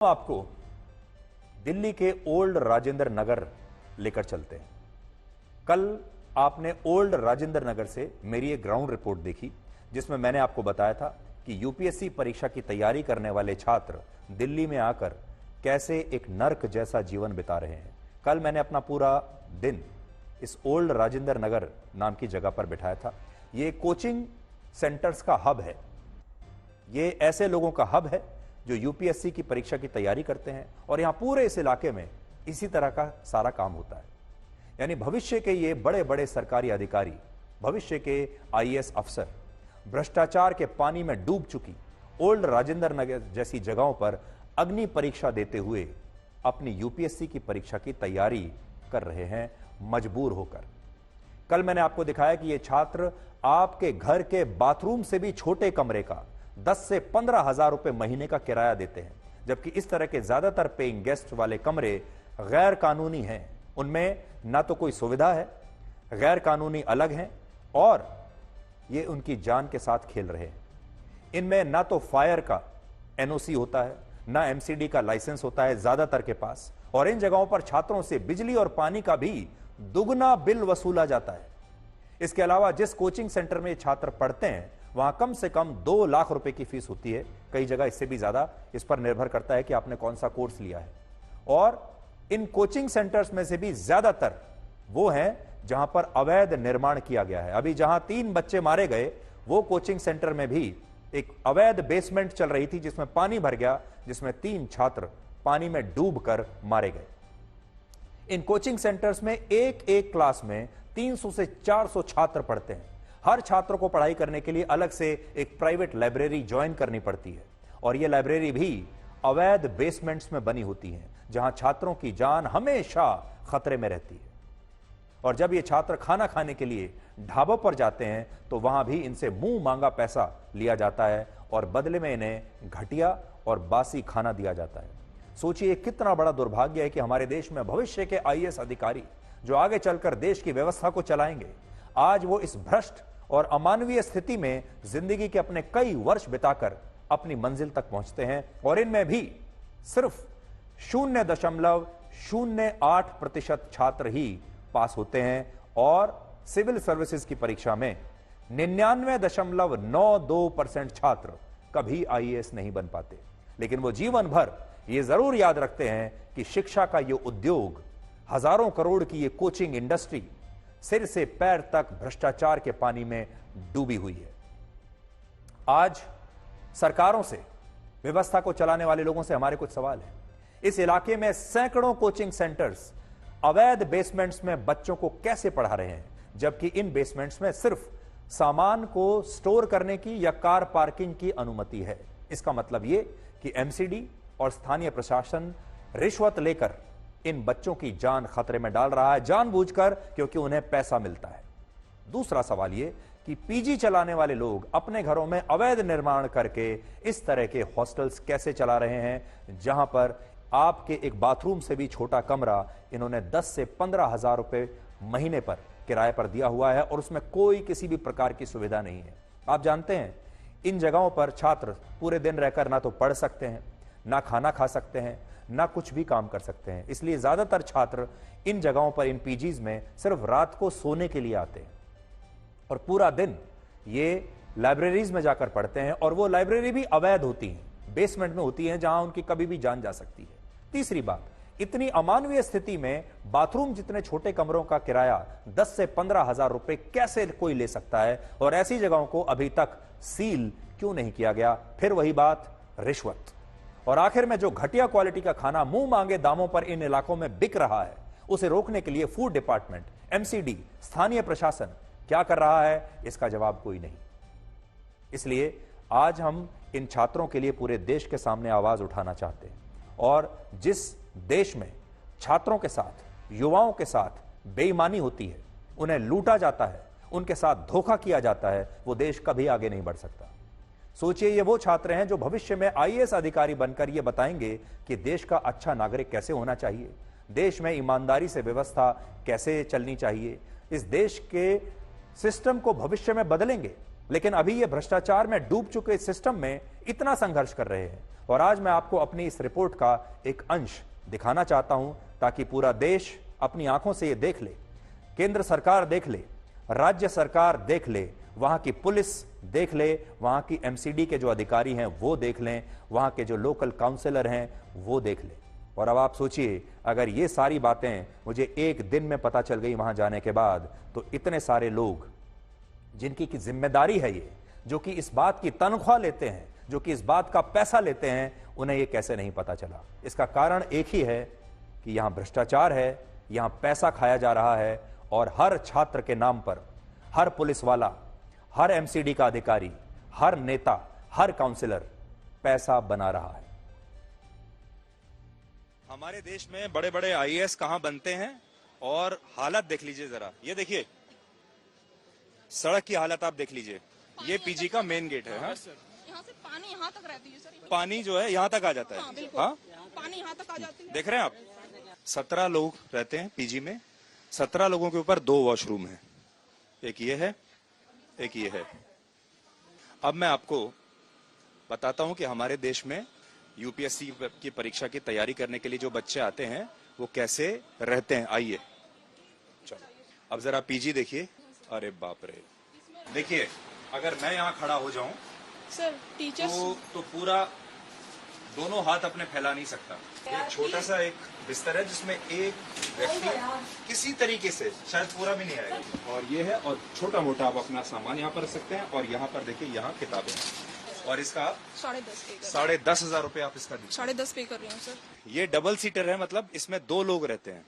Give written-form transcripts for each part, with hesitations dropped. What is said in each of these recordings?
आपको दिल्ली के ओल्ड राजेंद्र नगर लेकर चलते हैं। कल आपने ओल्ड राजेंद्र नगर से मेरी एक ग्राउंड रिपोर्ट देखी जिसमें मैंने आपको बताया था कि यूपीएससी परीक्षा की तैयारी करने वाले छात्र दिल्ली में आकर कैसे एक नर्क जैसा जीवन बिता रहे हैं। कल मैंने अपना पूरा दिन इस ओल्ड राजेंद्र नगर नाम की जगह पर बिठाया था। ये कोचिंग सेंटर्स का हब है। ये ऐसे लोगों का हब है जो यूपीएससी की परीक्षा की तैयारी करते हैं और यहां पूरे इस इलाके में इसी तरह का सारा काम होता है। यानी भविष्य के ये बड़े बड़े सरकारी अधिकारी, भविष्य के आईएएस अफसर भ्रष्टाचार के पानी में डूब चुकी ओल्ड राजेंद्र नगर जैसी जगहों पर अग्नि परीक्षा देते हुए अपनी यूपीएससी की परीक्षा की तैयारी कर रहे हैं मजबूर होकर। कल मैंने आपको दिखाया कि ये छात्र आपके घर के बाथरूम से भी छोटे कमरे का 10 से 15 हजार रुपए महीने का किराया देते हैं, जबकि इस तरह के ज्यादातर पेइंग गेस्ट वाले कमरे गैर कानूनी हैं। उनमें ना तो कोई सुविधा है, गैर कानूनी अलग हैं और ये उनकी जान के साथ खेल रहे हैं। इनमें ना तो फायर का एनओसी होता है, ना एमसीडी का लाइसेंस होता है ज्यादातर के पास, और इन जगहों पर छात्रों से बिजली और पानी का भी दुगना बिल वसूला जाता है। इसके अलावा जिस कोचिंग सेंटर में छात्र पढ़ते हैं वहां कम से कम 2 लाख रुपए की फीस होती है, कई जगह इससे भी ज्यादा। इस पर निर्भर करता है कि आपने कौन सा कोर्स लिया है। और इन कोचिंग सेंटर्स में से भी ज्यादातर वो हैं जहां पर अवैध निर्माण किया गया है। अभी जहां 3 बच्चे मारे गए वो कोचिंग सेंटर में भी एक अवैध बेसमेंट चल रही थी जिसमें पानी भर गया, जिसमें 3 छात्र पानी में डूबकर मारे गए। इन कोचिंग सेंटर्स में एक एक क्लास में 300 से 400 छात्र पढ़ते हैं। हर छात्र को पढ़ाई करने के लिए अलग से एक प्राइवेट लाइब्रेरी ज्वाइन करनी पड़ती है और यह लाइब्रेरी भी अवैध बेसमेंट्स में बनी होती है जहां छात्रों की जान हमेशा खतरे में रहती है। और जब ये छात्र खाना खाने के लिए ढाबों पर जाते हैं तो वहां भी इनसे मुंह मांगा पैसा लिया जाता है और बदले में इन्हें घटिया और बासी खाना दिया जाता है। सोचिए कितना बड़ा दुर्भाग्य है कि हमारे देश में भविष्य के आईएएस अधिकारी जो आगे चलकर देश की व्यवस्था को चलाएंगे, आज वो इस भ्रष्ट और अमानवीय स्थिति में जिंदगी के अपने कई वर्ष बिताकर अपनी मंजिल तक पहुंचते हैं और इनमें भी सिर्फ 0.08% छात्र ही पास होते हैं और सिविल सर्विसेज की परीक्षा में 99.92% छात्र कभी आईएएस नहीं बन पाते। लेकिन वो जीवन भर ये जरूर याद रखते हैं कि शिक्षा का ये उद्योग, हजारों करोड़ की ये कोचिंग इंडस्ट्री सिर से पैर तक भ्रष्टाचार के पानी में डूबी हुई है। आज सरकारों से, व्यवस्था को चलाने वाले लोगों से हमारे कुछ सवाल हैं। इस इलाके में सैकड़ों कोचिंग सेंटर्स अवैध बेसमेंट्स में बच्चों को कैसे पढ़ा रहे हैं, जबकि इन बेसमेंट्स में सिर्फ सामान को स्टोर करने की या कार पार्किंग की अनुमति है। इसका मतलब यह कि एमसीडी और स्थानीय प्रशासन रिश्वत लेकर इन बच्चों की जान खतरे में डाल रहा है, जानबूझकर, क्योंकि उन्हें पैसा मिलता है। दूसरा सवाल यह कि पीजी चलाने वाले लोग अपने घरों में अवैध निर्माण करके इस तरह के हॉस्टल्स कैसे चला रहे हैं जहां पर आपके एक बाथरूम से भी छोटा कमरा इन्होंने 10 से 15 हजार रुपए महीने पर किराए पर दिया हुआ है और उसमें कोई किसी भी प्रकार की सुविधा नहीं है। आप जानते हैं इन जगहों पर छात्र पूरे दिन रहकर ना तो पढ़ सकते हैं, ना खाना खा सकते हैं, ना कुछ भी काम कर सकते हैं। इसलिए ज्यादातर छात्र इन जगहों पर, इन पीजीज में सिर्फ रात को सोने के लिए आते हैं और पूरा दिन ये लाइब्रेरीज में जाकर पढ़ते हैं और वो लाइब्रेरी भी अवैध होती हैं, बेसमेंट में होती हैं जहां उनकी कभी भी जान जा सकती है। तीसरी बात, इतनी अमानवीय स्थिति में बाथरूम जितने छोटे कमरों का किराया 10 से 15 हजार रुपए कैसे कोई ले सकता है और ऐसी जगहों को अभी तक सील क्यों नहीं किया गया? फिर वही बात, रिश्वत। और आखिर में जो घटिया क्वालिटी का खाना मुंह मांगे दामों पर इन इलाकों में बिक रहा है, उसे रोकने के लिए फूड डिपार्टमेंट, एमसीडी, स्थानीय प्रशासन क्या कर रहा है? इसका जवाब कोई नहीं। इसलिए आज हम इन छात्रों के लिए पूरे देश के सामने आवाज उठाना चाहते हैं और जिस देश में छात्रों के साथ, युवाओं के साथ बेईमानी होती है, उन्हें लूटा जाता है, उनके साथ धोखा किया जाता है, वो देश कभी आगे नहीं बढ़ सकता। सोचिए ये वो छात्र हैं जो भविष्य में आईएएस अधिकारी बनकर ये बताएंगे कि देश का अच्छा नागरिक कैसे होना चाहिए, देश में ईमानदारी से व्यवस्था कैसे चलनी चाहिए, इस देश के सिस्टम को भविष्य में बदलेंगे। लेकिन अभी ये भ्रष्टाचार में डूब चुके सिस्टम में इतना संघर्ष कर रहे हैं और आज मैं आपको अपनी इस रिपोर्ट का एक अंश दिखाना चाहता हूं ताकि पूरा देश अपनी आंखों से यह देख ले, केंद्र सरकार देख ले, राज्य सरकार देख ले, वहां की पुलिस देख ले, वहां की एमसीडी के जो अधिकारी हैं वो देख लें, वहां के जो लोकल काउंसलर हैं वो देख लें। और अब आप सोचिए, अगर ये सारी बातें मुझे एक दिन में पता चल गई वहां जाने के बाद, तो इतने सारे लोग जिनकी की जिम्मेदारी है ये, जो कि इस बात की तनख्वाह लेते हैं, जो कि इस बात का पैसा लेते हैं, उन्हें ये कैसे नहीं पता चला। इसका कारण एक ही है कि यहां भ्रष्टाचार है, यहां पैसा खाया जा रहा है और हर छात्र के नाम पर हर पुलिस वाला, हर एमसीडी का अधिकारी, हर नेता, हर काउंसलर पैसा बना रहा है। हमारे देश में बड़े बड़े आईएएस कहां बनते हैं और हालत देख लीजिए जरा। ये देखिए सड़क की हालत आप देख लीजिए। ये पीजी का मेन गेट है। हाँ? यहाँ से पानी यहाँ तक रहती है सर। पानी जो है यहाँ तक आ जाता है। हाँ, बिल्कुल। हाँ? पानी यहाँ तक आ जाती है। देख रहे हैं आप, 17 लोग रहते हैं पीजी में। 17 लोगों के ऊपर 2 वॉशरूम है, एक ये है, एक ये है। अब मैं आपको बताता हूं कि हमारे देश में यूपीएससी की परीक्षा की तैयारी करने के लिए जो बच्चे आते हैं वो कैसे रहते हैं। आइए चलो अब जरा पीजी देखिए। अरे बाप रे, देखिए अगर मैं यहाँ खड़ा हो जाऊं सर टीचर्स तो पूरा दोनों हाथ अपने फैला नहीं सकता। ये छोटा सा एक बिस्तर है जिसमें एक व्यक्ति किसी तरीके से, शायद पूरा भी नहीं आएगा। और ये है, और छोटा मोटा आप अपना सामान यहाँ पर रख सकते हैं। और यहाँ पर देखिए, यहाँ किताबें हैं। और इसका 10,500 रुपए आप इसका दीजिए। 10.5 पे कर रही हूँ सर। ये डबल सीटर है, मतलब इसमें 2 लोग रहते हैं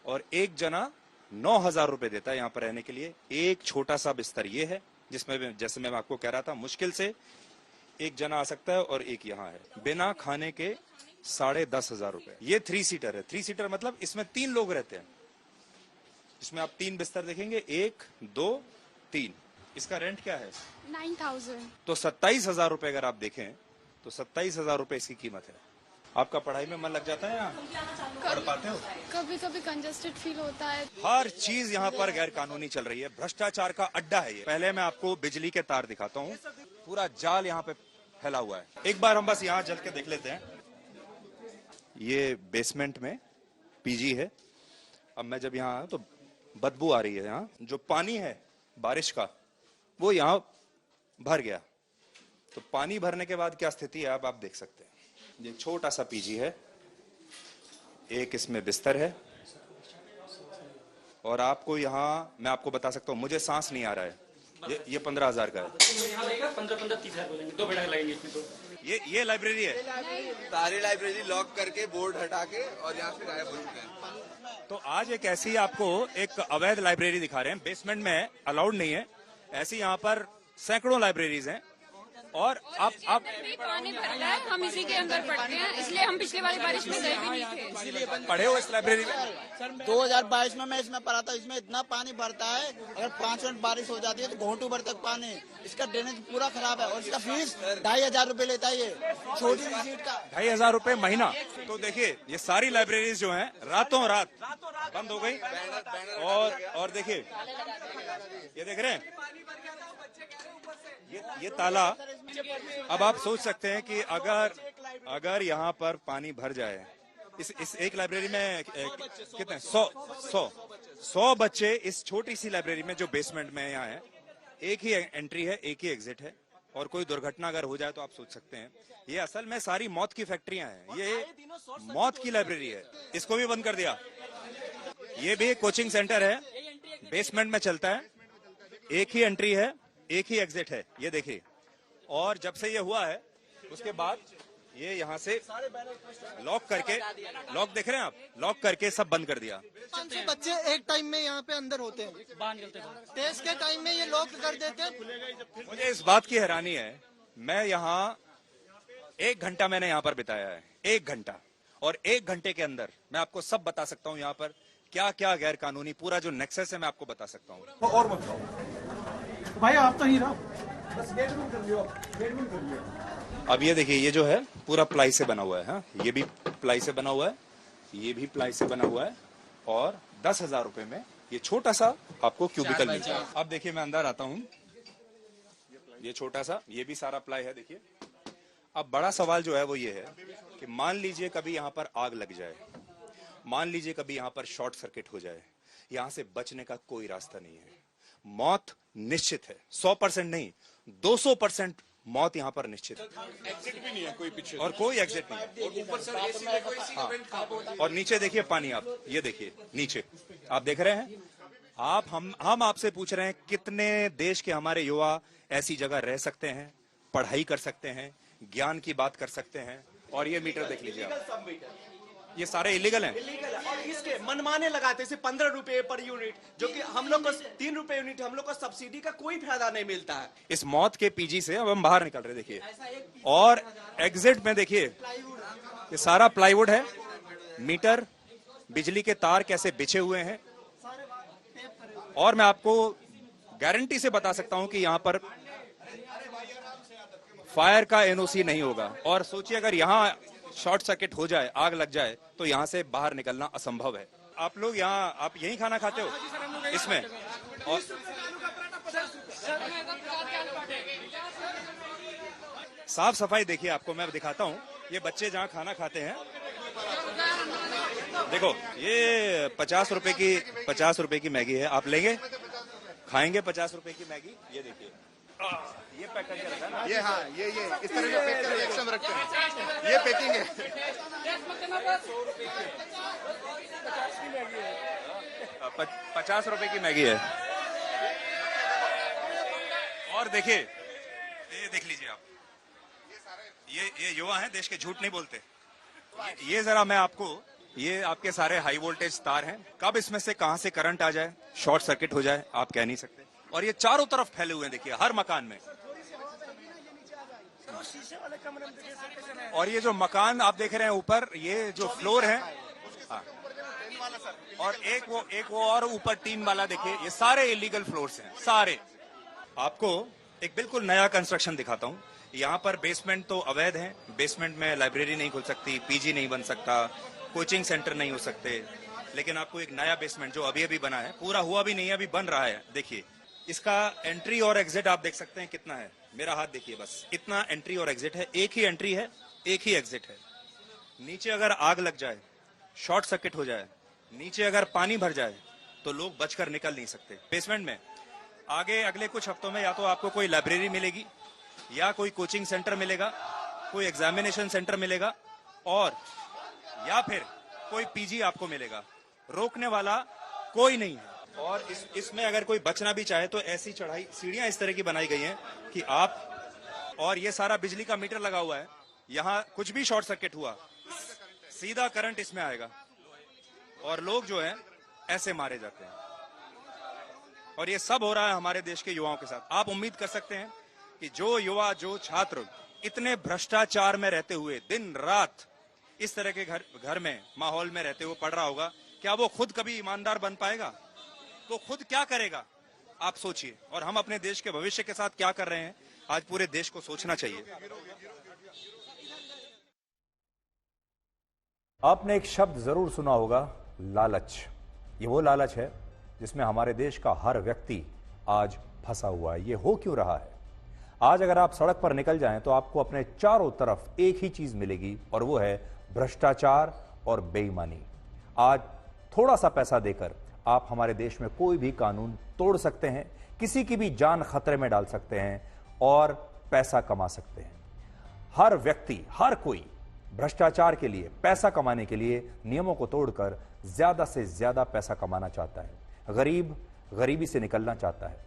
और एक जना 9,000 रुपए देता है यहाँ पर रहने के लिए। एक छोटा सा बिस्तर ये है जिसमें, जैसे मैं आपको कह रहा था, मुश्किल से एक जना आ सकता है और एक यहाँ है। बिना खाने के 10,500 रुपए। ये 3 सीटर है। 3 सीटर मतलब इसमें 3 लोग रहते हैं। इसमें आप 3 बिस्तर देखेंगे, 1, 2, 3। इसका रेंट क्या है? 9,000। तो 27,000 रुपए अगर आप देखें तो 27,000 रुपए इसकी कीमत है। आपका पढ़ाई में मन लग जाता है? यहाँ पढ़ पाते हो? कभी कभी कंजेस्टेड फील होता है। हर चीज यहाँ पर गैर कानूनी चल रही है। भ्रष्टाचार का अड्डा है ये। पहले मैं आपको बिजली के तार दिखाता हूँ। पूरा जाल यहाँ पे फैला हुआ है। एक बार हम बस यहाँ चल के देख लेते हैं। ये बेसमेंट में पीजी है। अब मैं जब यहाँ आया तो बदबू आ रही है। यहाँ जो पानी है बारिश का वो यहाँ भर गया। तो पानी भरने के बाद क्या स्थिति है आप देख सकते हैं। ये छोटा सा पीजी है, एक इसमें बिस्तर है और आपको यहाँ मैं आपको बता सकता हूँ, मुझे सांस नहीं आ रहा है। ये 15,000 का है। यहाँ लगेगा 15-30,000 बोलेंगे। 2 बेड लगेंगे इसमें। तो ये लाइब्रेरी है। सारी लाइब्रेरी लॉक करके बोर्ड हटा के और यहाँ से गायब हो चुके हैं। तो आज एक ऐसी आपको एक अवैध लाइब्रेरी दिखा रहे हैं। बेसमेंट में अलाउड नहीं है। ऐसी यहाँ पर सैकड़ों लाइब्रेरीज हैं और आप पानी भरता है, हम इसी के अंदर पढ़ते हैं, इसलिए हम पिछले वाली बारिश में गए भी नहीं थे। पढ़े हो इस लाइब्रेरी में? 2022 में मैं इसमें पढ़ा था। इसमें इतना पानी भरता है, अगर 5 मिनट बारिश हो जाती है तो घोंटू भर तक पानी। इसका ड्रेनेज पूरा खराब है और इसका फीस 2,500 रुपए लेता है। ये छोटी सी सीट का 2,500 रुपए महीना। तो देखिए ये सारी लाइब्रेरीज जो हैं रातों रात बंद हो गई। और देखिए ये देख रहे हैं ये ताला। अब आप सोच सकते हैं कि अगर यहाँ पर पानी भर जाए, इस एक लाइब्रेरी में कितने 100 बच्चे इस छोटी सी लाइब्रेरी में जो बेसमेंट में यहाँ है, एक ही एंट्री है, एक ही एग्जिट है और कोई दुर्घटना अगर हो जाए तो आप सोच सकते हैं। ये असल में सारी मौत की फैक्ट्रियां हैं। ये मौत की लाइब्रेरी है। इसको भी बंद कर दिया। ये भी एक कोचिंग सेंटर है, बेसमेंट में चलता है। एक ही एंट्री है, एक ही एग्जिट है। ये देखिए। और जब से ये हुआ है उसके बाद ये यहाँ से लॉक करके, लॉक देख रहे हैं आप, लॉक करके सब बंद कर दिया। 500 बच्चे एक टाइम में यहाँ पे अंदर होते हैं। टेस्ट के टाइम में ये लॉक कर देते हैं। मुझे इस बात की हैरानी है, मैं यहाँ 1 घंटा मैंने यहाँ पर बिताया है, 1 घंटा। और 1 घंटे के अंदर मैं आपको सब बता सकता हूँ यहाँ पर क्या क्या गैर कानूनी, पूरा जो नेक्सस है मैं आपको बता सकता हूँ। और मत खाओ भाई, आप तो ही रहो, बस गेट बंद कर लियो, गेट बंद कर लियो। अब ये देखिए, ये जो है पूरा प्लाई से बना हुआ है। हाँ, ये भी प्लाई से बना हुआ है, ये भी प्लाई से बना हुआ है और 10,000 रुपए में ये छोटा सा आपको क्यूबिकल मिलता है। अब देखिए मैं अंदर आता हूँ, ये छोटा सा, ये भी सारा प्लाई है। देखिए अब बड़ा सवाल जो है वो ये है कि मान लीजिए कभी यहाँ पर आग लग जाए, मान लीजिए कभी यहाँ पर शॉर्ट सर्किट हो जाए, यहाँ से बचने का कोई रास्ता नहीं है। मौत निश्चित है, 100% नहीं 200% मौत यहाँ पर निश्चित है। एग्जिट भी नहीं है कोई पीछे, और कोई एग्जिट नहीं है। और ऊपर सर एसी में कोई सीमेंट खराब होता है। और नीचे देखिए पानी, आप ये देखिए नीचे आप देख रहे हैं। आप हम आपसे पूछ रहे हैं कितने देश के हमारे युवा ऐसी जगह रह सकते हैं, पढ़ाई कर सकते हैं, ज्ञान की बात कर सकते हैं। और ये मीटर देख लीजिए आप, ये सारे इलीगल हैं। और इसके मनमाने लगाते से 15 रुपए पर यूनिट, जो कि हम लोग को 3 रुपए यूनिट, हम लोग को सब्सिडी का कोई फायदा नहीं मिलता है। इस मौत के पीजी से अब हम बाहर निकल रहे, देखिए। और एग्जिट में देखिए ये सारा प्लाईवुड है, मीटर, बिजली के तार कैसे बिछे हुए हैं। और मैं आपको गारंटी से बता सकता हूं कि यहां पर फायर का एनओसी नहीं होगा। और सोचिए अगर यहां शॉर्ट सर्किट हो जाए, आग लग जाए, तो यहां से बाहर निकलना असंभव है। आप लोग यहां, आप यहीं खाना खाते हो इसमें? और साफ सफाई देखिए, आपको मैं दिखाता हूं। ये बच्चे जहां खाना खाते हैं, देखो ये 50 रुपए की मैगी है। आप लेंगे, खाएंगे 50 रुपए की मैगी? ये देखिए, ये पैक करके रखा है ना ये, हाँ ये इस तरह से पैक करके एक्स्ट्रा में रखते हैं। ये पैकिंग है। 50 रुपए की मैगी है। और देखिए, ये देख लीजिए आप, ये युवा हैं, देश के झूठ नहीं बोलते। ये जरा मैं आपको, ये आपके सारे हाई वोल्टेज तार हैं, कब इसमें से कहां से करंट आ जाए, शॉर्ट सर्किट हो जाए, आप कह नहीं सकते। और ये चारों तरफ फैले हुए हैं, देखिए हर मकान में। और ये जो मकान आप देख रहे हैं ऊपर, ये जो फ्लोर है, हाँ। और एक वो और ऊपर 3 वाला देखिए, ये सारे इलीगल फ्लोर्स हैं, सारे। आपको एक बिल्कुल नया कंस्ट्रक्शन दिखाता हूं। यहाँ पर बेसमेंट तो अवैध है, बेसमेंट में लाइब्रेरी नहीं खुल सकती, पीजी नहीं बन सकता, कोचिंग सेंटर नहीं हो सकते। लेकिन आपको एक नया बेसमेंट जो अभी अभी बना है, पूरा हुआ भी नहीं है, अभी बन रहा है, देखिए इसका एंट्री और एग्जिट आप देख सकते हैं कितना है। मेरा हाथ देखिए, बस इतना एंट्री और एग्जिट है, एक ही एंट्री है, एक ही एग्जिट है। नीचे अगर आग लग जाए, शॉर्ट सर्किट हो जाए, नीचे अगर पानी भर जाए, तो लोग बचकर निकल नहीं सकते। बेसमेंट में आगे अगले कुछ हफ्तों में या तो आपको कोई लाइब्रेरी मिलेगी, या कोई कोचिंग सेंटर मिलेगा, कोई एग्जामिनेशन सेंटर मिलेगा, और या फिर कोई पीजी आपको मिलेगा। रोकने वाला कोई नहीं है। और इसमें अगर कोई बचना भी चाहे तो ऐसी चढ़ाई, सीढ़ियां इस तरह की बनाई गई हैं कि आप, और ये सारा बिजली का मीटर लगा हुआ है, यहां कुछ भी शॉर्ट सर्किट हुआ, सीधा करंट इसमें आएगा और लोग जो हैं ऐसे मारे जाते हैं। और ये सब हो रहा है हमारे देश के युवाओं के साथ। आप उम्मीद कर सकते हैं कि जो युवा, जो छात्र इतने भ्रष्टाचार में रहते हुए दिन रात इस तरह के घर में, माहौल में रहते हुए पढ़ रहा होगा, क्या वो खुद कभी ईमानदार बन पाएगा? तो खुद क्या करेगा, आप सोचिए। और हम अपने देश के भविष्य के साथ क्या कर रहे हैं, आज पूरे देश को सोचना चाहिए। आपने एक शब्द जरूर सुना होगा, लालच। ये वो लालच है जिसमें हमारे देश का हर व्यक्ति आज फंसा हुआ है। ये हो क्यों रहा है? आज अगर आप सड़क पर निकल जाएं तो आपको अपने चारों तरफ एक ही चीज मिलेगी, और वो है भ्रष्टाचार और बेईमानी। आज थोड़ा सा पैसा देकर आप हमारे देश में कोई भी कानून तोड़ सकते हैं, किसी की भी जान खतरे में डाल सकते हैं और पैसा कमा सकते हैं। हर व्यक्ति, हर कोई भ्रष्टाचार के लिए, पैसा कमाने के लिए नियमों को तोड़कर ज्यादा से ज्यादा पैसा कमाना चाहता है। गरीब गरीबी से निकलना चाहता है,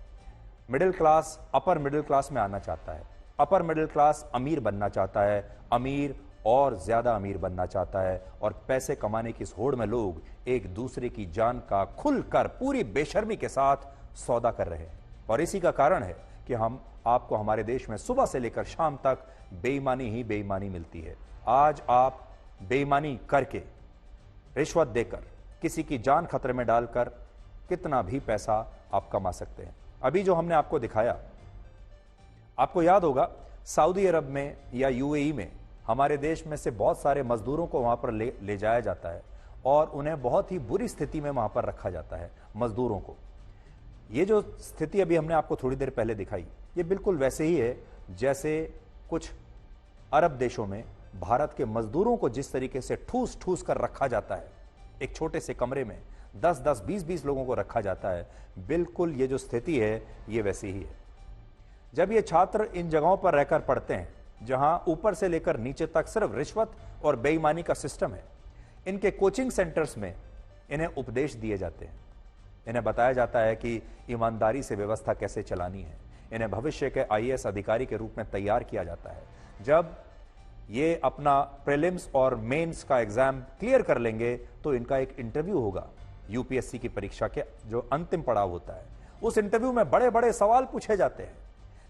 middle class upper middle class में आना चाहता है, अपर मिडिल क्लास अमीर बनना चाहता है, अमीर और ज्यादा अमीर बनना चाहता है। और पैसे कमाने की इस होड़ में लोग एक दूसरे की जान का खुलकर पूरी बेशर्मी के साथ सौदा कर रहे हैं। और इसी का कारण है कि हम आपको हमारे देश में सुबह से लेकर शाम तक बेईमानी ही बेईमानी मिलती है। आज आप बेईमानी करके, रिश्वत देकर, किसी की जान खतरे में डालकर कितना भी पैसा आप कमा सकते हैं। अभी जो हमने आपको दिखाया, आपको याद होगा सऊदी अरब में या यूएई में हमारे देश में से बहुत सारे मजदूरों को वहां पर ले जाया जाता है और उन्हें बहुत ही बुरी स्थिति में वहां पर रखा जाता है, मजदूरों को। ये जो स्थिति अभी हमने आपको थोड़ी देर पहले दिखाई, ये बिल्कुल वैसे ही है जैसे कुछ अरब देशों में भारत के मजदूरों को जिस तरीके से ठूस ठूस कर रखा जाता है, एक छोटे से कमरे में 10-10, 20-20 लोगों को रखा जाता है, बिल्कुल ये जो स्थिति है ये वैसी ही है। जब ये छात्र इन जगहों पर रहकर पढ़ते हैं जहां ऊपर से लेकर नीचे तक सिर्फ रिश्वत और बेईमानी का सिस्टम है, इनके कोचिंग सेंटर्स में इन्हें उपदेश दिए जाते हैं। इन्हें बताया जाता है कि ईमानदारी से व्यवस्था कैसे चलानी है। इन्हें भविष्य के आईएएस अधिकारी के रूप में तैयार किया जाता है। जब ये अपना प्रीलिम्स और मेंस का एग्जाम क्लियर कर लेंगे तो इनका एक इंटरव्यू होगा यूपीएससी की परीक्षा के जो अंतिम पड़ाव होता है। उस इंटरव्यू में बड़े बड़े सवाल पूछे जाते हैं,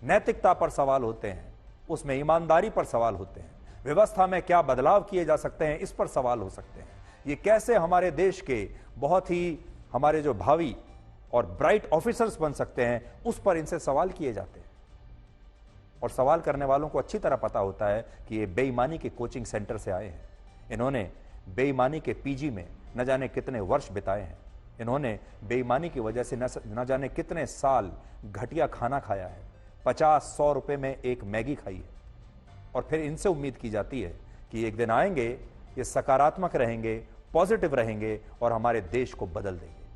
नैतिकता पर सवाल होते हैं, उसमें ईमानदारी पर सवाल होते हैं, व्यवस्था में क्या बदलाव किए जा सकते हैं इस पर सवाल हो सकते हैं। ये कैसे हमारे देश के बहुत ही हमारे जो भावी और ब्राइट ऑफिसर्स बन सकते हैं उस पर इनसे सवाल किए जाते हैं। और सवाल करने वालों को अच्छी तरह पता होता है कि ये बेईमानी के कोचिंग सेंटर से आए हैं। इन्होंने बेईमानी के पीजी में न जाने कितने वर्ष बिताए हैं। इन्होंने बेईमानी की वजह से न जाने कितने साल घटिया खाना खाया है, 50-100 रुपए में एक मैगी खाई है। और फिर इनसे उम्मीद की जाती है कि एक दिन आएंगे, ये सकारात्मक रहेंगे, पॉजिटिव रहेंगे और हमारे देश को बदल देंगे।